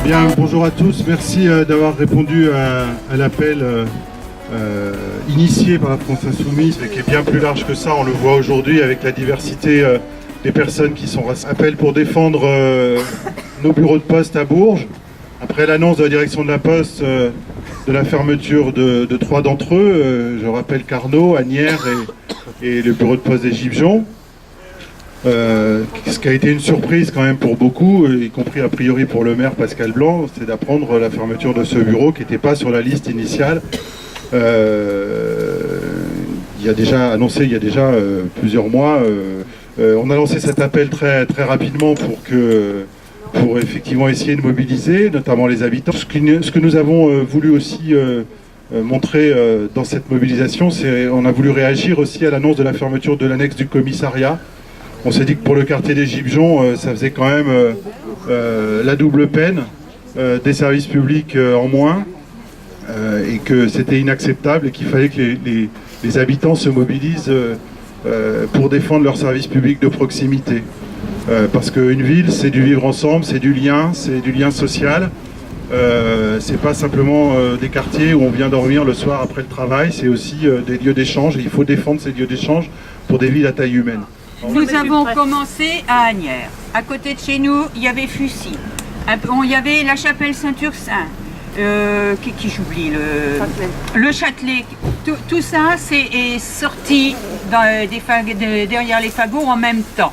Bien, bonjour à tous. Merci d'avoir répondu à l'appel initié par la France Insoumise, mais qui est bien plus large que ça. On le voit aujourd'hui avec la diversité des personnes qui sont rassemblées. Appel pour défendre nos bureaux de poste à Bourges. Après l'annonce de la direction de la Poste de la fermeture de 3 d'entre eux, je rappelle Carnot, Asnières et le bureau de poste des Gibjons. Ce qui a été une surprise quand même pour beaucoup, y compris a priori pour le maire Pascal Blanc, c'est d'apprendre la fermeture de ce bureau qui n'était pas sur la liste initiale. Il y a déjà annoncé il y a déjà plusieurs mois. On a lancé cet appel très rapidement pour effectivement essayer de mobiliser, notamment les habitants. Ce que nous avons voulu aussi montrer dans cette mobilisation, c'est on a voulu réagir aussi à l'annonce de la fermeture de l'annexe du commissariat. On s'est dit que pour le quartier des Gibjons, ça faisait quand même la double peine, des services publics en moins, et que c'était inacceptable et qu'il fallait que les habitants se mobilisent pour défendre leurs services publics de proximité. Parce qu'une ville, c'est du vivre ensemble, c'est du lien social. C'est pas simplement des quartiers où on vient dormir le soir après le travail, c'est aussi des lieux d'échange, et il faut défendre ces lieux d'échange pour des villes à taille humaine. Nous avons commencé à Asnières. À côté de chez nous, il y avait Fussy. Il y avait la chapelle Saint-Ursin. Qui j'oublie, le Châtelet. Tout ça est sorti derrière les fagots en même temps.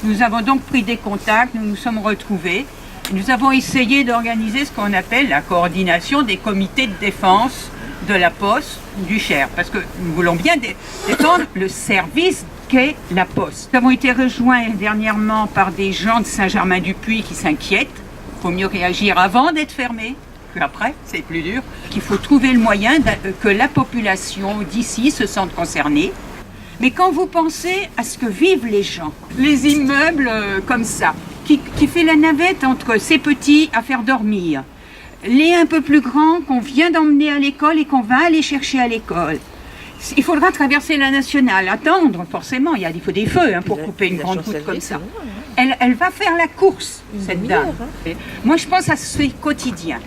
Nous avons donc pris des contacts, nous nous sommes retrouvés. Nous avons essayé d'organiser ce qu'on appelle la coordination des comités de défense de la Poste du Cher, parce que nous voulons bien défendre le service qu'est la Poste. Nous avons été rejoints dernièrement par des gens de Saint-Germain-du-Puy qui s'inquiètent. Il faut mieux réagir avant d'être fermé, qu'après, c'est plus dur. Il faut trouver le moyen que la population d'ici se sente concernée. Mais quand vous pensez à ce que vivent les gens, les immeubles comme ça, qui fait la navette entre ces petits à faire dormir, les un peu plus grands qu'on vient d'emmener à l'école et qu'on va aller chercher à l'école. Il faudra traverser la nationale, attendre forcément, il faut des feux pour couper une grande route comme ça. Elle va faire la course, cette dame. Moi je pense à ce quotidien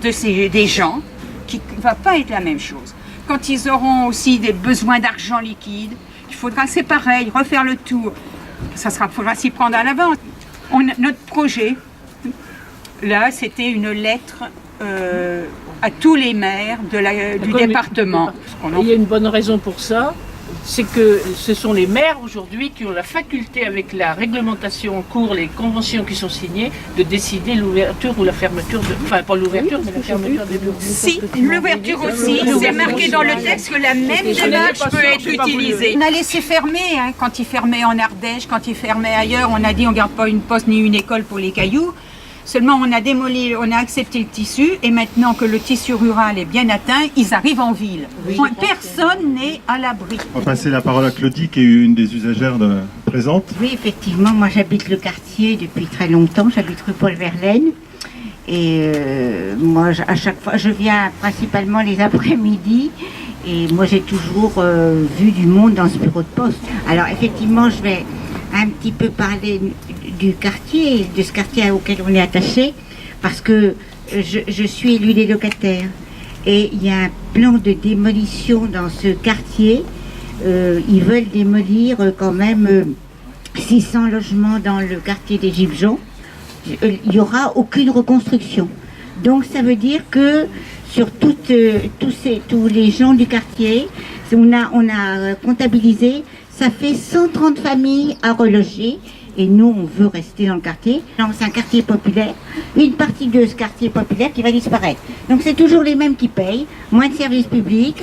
des gens qui ne va pas être la même chose. Quand ils auront aussi des besoins d'argent liquide, il faudra, c'est pareil, refaire le tour. Il faudra s'y prendre à l'avance. Notre projet, là, c'était une lettre à tous les maires du département. Il y a une bonne raison pour ça, c'est que ce sont les maires aujourd'hui qui ont la faculté, avec la réglementation en cours, les conventions qui sont signées, de décider l'ouverture ou la fermeture, enfin pas l'ouverture, mais la fermeture des bureaux. Si, l'ouverture aussi, c'est marqué dans le texte que la même démarche peut être utilisée. On a laissé fermer, quand ils fermaient en Ardèche, quand ils fermaient ailleurs, on a dit on ne garde pas une poste ni une école pour les cailloux. Seulement, on a accepté le tissu, et maintenant que le tissu rural est bien atteint, ils arrivent en ville. Oui. Personne n'est à l'abri. On va passer la parole à Claudie, qui est une des usagères présentes. Oui, effectivement, moi j'habite le quartier depuis très longtemps, j'habite rue Paul Verlaine. Et moi, à chaque fois, je viens principalement les après-midi, et moi j'ai toujours vu du monde dans ce bureau de poste. Alors effectivement, je vais un petit peu parler du quartier, de ce quartier auquel on est attaché, parce que je suis élue des locataires. Et il y a un plan de démolition dans ce quartier. Ils veulent démolir quand même 600 logements dans le quartier des Gibjons. Il n'y aura aucune reconstruction. Donc ça veut dire que sur tous les gens du quartier, on a comptabilisé, ça fait 130 familles à reloger. Et nous, on veut rester dans le quartier. C'est un quartier populaire, une partie de ce quartier populaire qui va disparaître. Donc c'est toujours les mêmes qui payent, moins de services publics,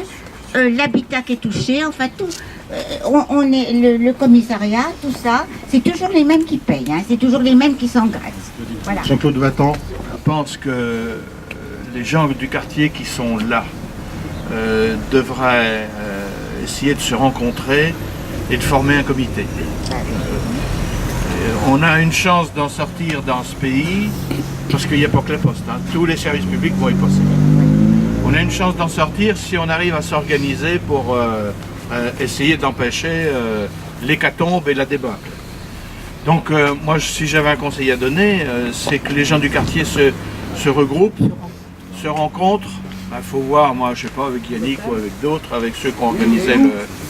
l'habitat qui est touché, enfin tout. Le commissariat, tout ça, c'est toujours les mêmes qui payent, c'est toujours les mêmes qui s'engraissent. Voilà. Jean-Claude Vatan. Je pense que les gens du quartier qui sont là devraient essayer de se rencontrer et de former un comité. On a une chance d'en sortir dans ce pays, parce qu'il n'y a pas que la Poste, tous les services publics vont y passer. On a une chance d'en sortir si on arrive à s'organiser pour essayer d'empêcher l'hécatombe et la débâcle. Donc moi, si j'avais un conseil à donner, c'est que les gens du quartier se regroupent, se rencontrent. Il faut voir, moi, je sais pas, avec Yannick ou avec d'autres, avec ceux qui ont organisé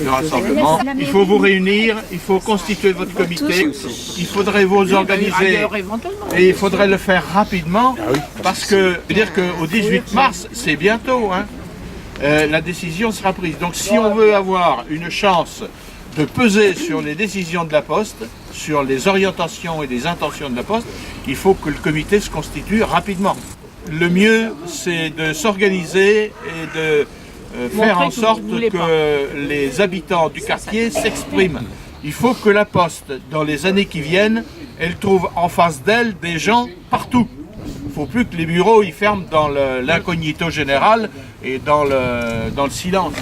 le rassemblement. Il faut vous réunir, il faut constituer votre comité, il faudrait vous organiser et il faudrait le faire rapidement parce que, je veux dire qu'au 18 mars, c'est bientôt, hein, la décision sera prise. Donc si on veut avoir une chance de peser sur les décisions de la Poste, sur les orientations et les intentions de la Poste, il faut que le comité se constitue rapidement. Le mieux, c'est de s'organiser et de faire en sorte que les habitants du quartier s'expriment. Il faut que la Poste, dans les années qui viennent, elle trouve en face d'elle des gens partout. Il ne faut plus que les bureaux ils ferment dans l'incognito général et dans le silence.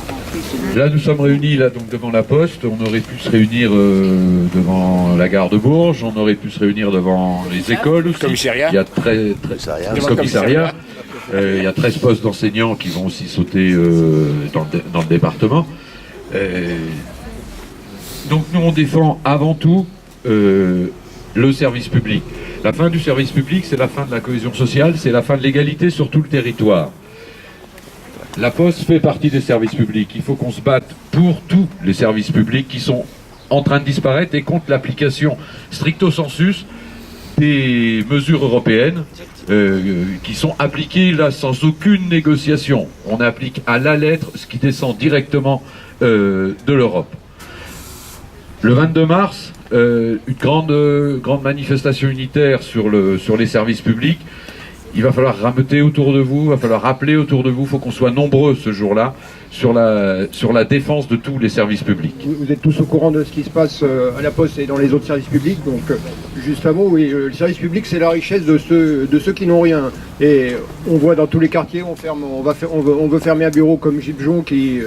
Là, nous sommes réunis là, donc, devant la Poste. On aurait pu se réunir devant la gare de Bourges. On aurait pu se réunir devant les écoles aussi. Commissariat. Il y a le commissariat. Il y a 13 postes d'enseignants qui vont aussi sauter dans le département. Donc nous, on défend avant tout le service public. La fin du service public, c'est la fin de la cohésion sociale, c'est la fin de l'égalité sur tout le territoire. La Poste fait partie des services publics. Il faut qu'on se batte pour tous les services publics qui sont en train de disparaître et contre l'application stricto sensus des mesures européennes qui sont appliquées là sans aucune négociation. On applique à la lettre ce qui descend directement de l'Europe. Le 22 mars, une grande manifestation unitaire sur les services publics. Il va falloir rameuter autour de vous, il va falloir rappeler autour de vous, il faut qu'on soit nombreux ce jour-là sur la défense de tous les services publics. Vous êtes tous au courant de ce qui se passe à la Poste et dans les autres services publics, donc juste un mot, oui, le service public c'est la richesse de ceux qui n'ont rien. Et on voit dans tous les quartiers, on veut fermer un bureau comme Gibjon qui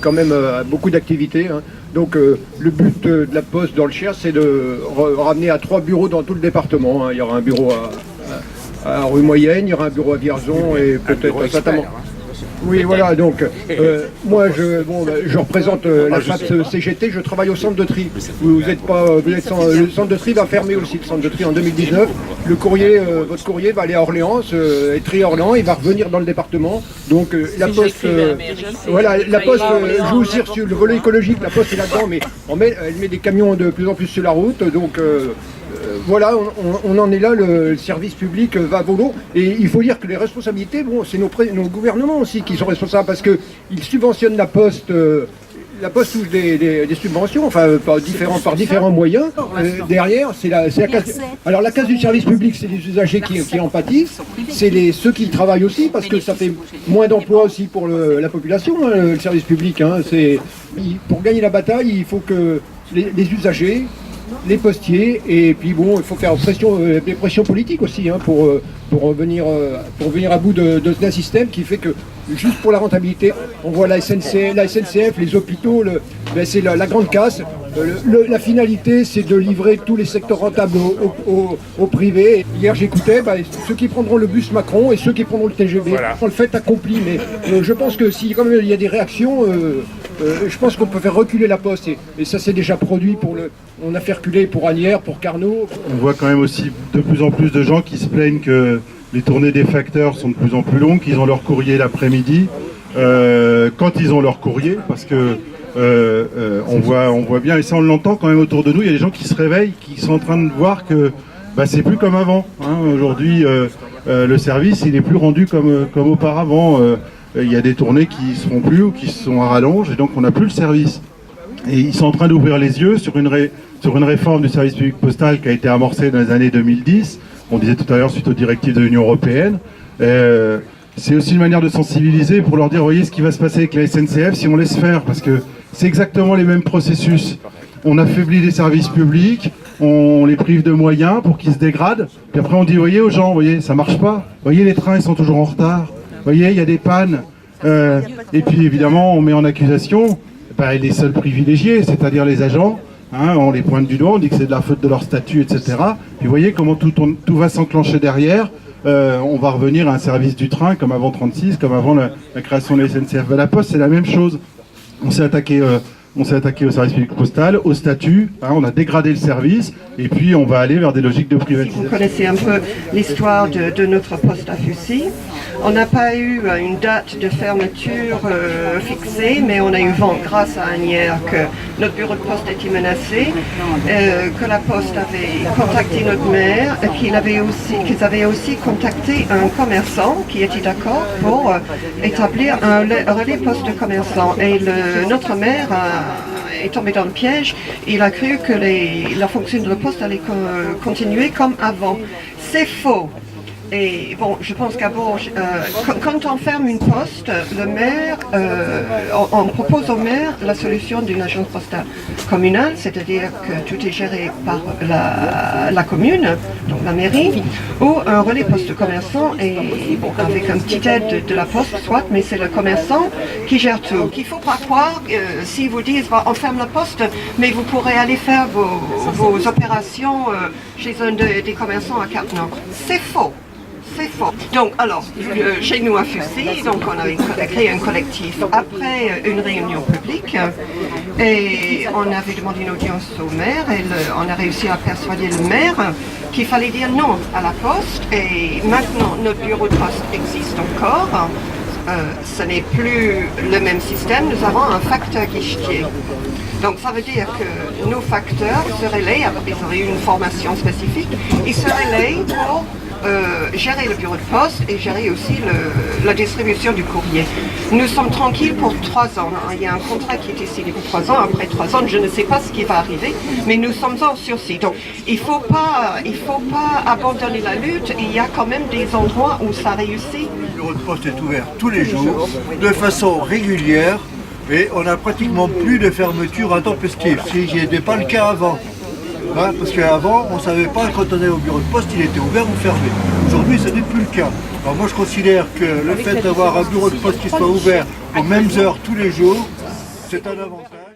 quand même a beaucoup d'activités. Hein. Donc le but de la Poste dans le Cher, c'est de ramener à 3 bureaux dans tout le département. Hein. Il y aura un bureau à Rue Moyenne, il y aura un bureau à Vierzon et peut-être certainement. Oui, voilà, donc moi je représente la FAPS CGT, je travaille au centre de tri. Le centre de tri va fermer aussi, le centre de tri en 2019. Votre courrier va aller à Orléans, être trié à Orléans, il va revenir dans le département. Donc la Poste, la Poste joue aussi sur le volet écologique, la Poste est là-dedans, mais elle met des camions de plus en plus sur la route, donc voilà, on en est là, le service public va à volo. Et il faut dire que les responsabilités, c'est nos gouvernements aussi qui sont responsables parce qu'ils subventionnent la Poste. La Poste touche des subventions, enfin par différents moyens. Derrière, c'est la case. Alors la case du service public, c'est les usagers qui en pâtissent. C'est ceux qui y travaillent aussi, parce que ça fait moins d'emplois aussi pour la population, hein, le service public. Hein, pour gagner la bataille, il faut que les usagers, les postiers, et puis bon, il faut faire des pressions politiques aussi hein, pour venir à bout d'un système qui fait que juste pour la rentabilité, on voit la SNCF, les hôpitaux, c'est la grande casse. La finalité, c'est de livrer tous les secteurs rentables au privé. Hier, j'écoutais ceux qui prendront le bus Macron et ceux qui prendront le TGV. Voilà. Le fait accompli, mais je pense que si quand même il y a des réactions, je pense qu'on peut faire reculer la Poste et ça s'est déjà produit on a fait reculer pour Asnières, pour Carnot. On voit quand même aussi de plus en plus de gens qui se plaignent que les tournées des facteurs sont de plus en plus longues, qu'ils ont leur courrier l'après-midi, quand ils ont leur courrier, parce que on voit bien, et ça on l'entend quand même autour de nous, il y a des gens qui se réveillent, qui sont en train de voir que c'est plus comme avant. Hein. Aujourd'hui, le service il est plus rendu comme auparavant. Il y a des tournées qui se font plus ou qui sont à rallonge, et donc on n'a plus le service. Et ils sont en train d'ouvrir les yeux sur une réforme du service public postal qui a été amorcée dans les années 2010. On disait tout à l'heure suite aux directives de l'Union européenne. C'est aussi une manière de sensibiliser pour leur dire, voyez ce qui va se passer avec la SNCF si on laisse faire, parce que c'est exactement les mêmes processus. On affaiblit les services publics, on les prive de moyens pour qu'ils se dégradent, puis après on dit, voyez aux gens, voyez, ça marche pas, voyez les trains ils sont toujours en retard, voyez il y a des pannes, et puis évidemment on met en accusation les seuls privilégiés, c'est-à-dire les agents. Hein, on les pointe du doigt, on dit que c'est de la faute de leur statut, etc. Puis vous voyez comment tout va s'enclencher derrière. On va revenir à un service du train comme avant 36, comme avant la création de la SNCF. La Poste, c'est la même chose. On s'est attaqué on s'est attaqué au service public postal, au statut, hein, on a dégradé le service, et puis on va aller vers des logiques de Si privatisation. vous connaissez un peu l'histoire de notre poste à Fussy, on n'a pas eu une date de fermeture fixée, mais on a eu vent grâce à Asnières que notre bureau de poste était menacé, que la poste avait contacté notre maire, qu'ils avaient aussi contacté un commerçant qui était d'accord pour établir un relais poste de commerçant. Et notre maire est tombé dans le piège. Il a cru que la fonction de la poste allait continuer comme avant. C'est faux. Et bon, je pense qu'à Bourges, quand on ferme une poste, le maire, on propose au maire la solution d'une agence postale communale, c'est-à-dire que tout est géré par la commune, donc la mairie, ou un relais poste commerçant, et bon, avec une petite aide de la poste, soit, mais c'est le commerçant qui gère tout. Il ne faut pas croire, si vous dites on ferme la poste, mais vous pourrez aller faire vos opérations chez un des commerçants à Cap-Nord. C'est faux. C'est faux. Donc, alors, chez nous à Fussy, donc on a créé un collectif après une réunion publique et on avait demandé une audience au maire et on a réussi à persuader le maire qu'il fallait dire non à la poste et maintenant notre bureau de poste existe encore. Ce n'est plus le même système, nous avons un facteur guichetier. Donc ça veut dire que nos facteurs se relaient, ils auraient eu une formation spécifique, ils se relaient pour gérer le bureau de poste et gérer aussi la distribution du courrier. Nous sommes tranquilles pour 3 ans. Il y a un contrat qui était signé pour 3 ans. Après 3 ans, je ne sais pas ce qui va arriver, mais nous sommes en sursis. Donc il faut pas abandonner la lutte. Il y a quand même des endroits où ça réussit. Le bureau de poste est ouvert tous les jours, de façon régulière, et on n'a pratiquement plus de fermeture intempestive, ce qui n'était pas le cas avant. Hein, parce qu'avant, on ne savait pas quand on est au bureau de poste, il était ouvert ou fermé. Aujourd'hui, ce n'est plus le cas. Alors moi, je considère que le fait d'avoir un bureau de poste qui soit ouvert aux mêmes heures tous les jours, c'est un avantage.